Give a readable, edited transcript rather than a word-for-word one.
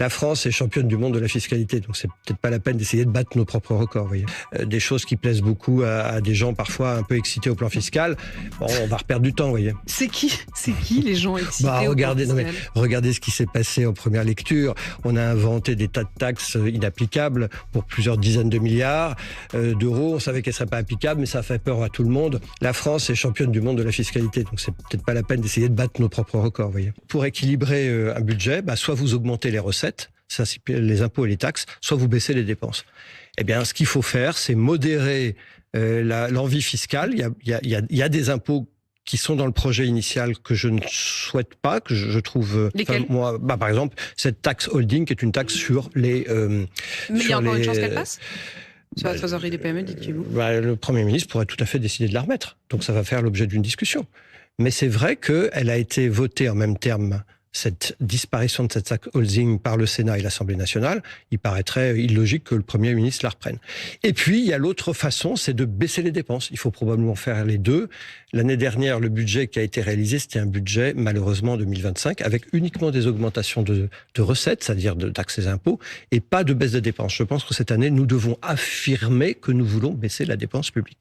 La France est championne du monde de la fiscalité, donc c'est peut-être pas la peine d'essayer de battre nos propres records. Vous voyez. Des choses qui plaisent beaucoup à des gens parfois un peu excités au plan fiscal. Bon, on va reperdre du temps, vous voyez. C'est qui les gens excités Regardez, au plan fiscal? Regardez ce qui s'est passé en première lecture. On a inventé des tas de taxes inapplicables pour plusieurs dizaines de milliards d'euros. On savait qu'elles ne seraient pas applicables, mais ça a fait peur à tout le monde. La France est championne du monde de la fiscalité, donc c'est peut-être pas la peine d'essayer de battre nos propres records. Vous voyez. Pour équilibrer un budget, soit vous augmentez les recettes, ça c'est les impôts et les taxes, soit vous baissez les dépenses. Eh bien, ce qu'il faut faire, c'est modérer l'envie fiscale. Il y a des impôts qui sont dans le projet initial que je ne souhaite pas, que je trouve... Lesquels ? Moi, par exemple, cette taxe holding qui est une taxe sur les... Mais il y a encore une chance qu'elle passe ? Sur la trésorerie des PME, dites-vous ? Le Premier ministre pourrait tout à fait décider de la remettre. Donc ça va faire l'objet d'une discussion. Mais c'est vrai qu'elle a été votée en même terme, cette disparition de cette taxe holding par le Sénat et l'Assemblée nationale. Il paraîtrait illogique que le Premier ministre la reprenne. Et puis, il y a l'autre façon, c'est de baisser les dépenses. Il faut probablement faire les deux. L'année dernière, le budget qui a été réalisé, c'était un budget, malheureusement, en 2025, avec uniquement des augmentations de recettes, c'est-à-dire de taxes et impôts, et pas de baisse de dépenses. Je pense que cette année, nous devons affirmer que nous voulons baisser la dépense publique.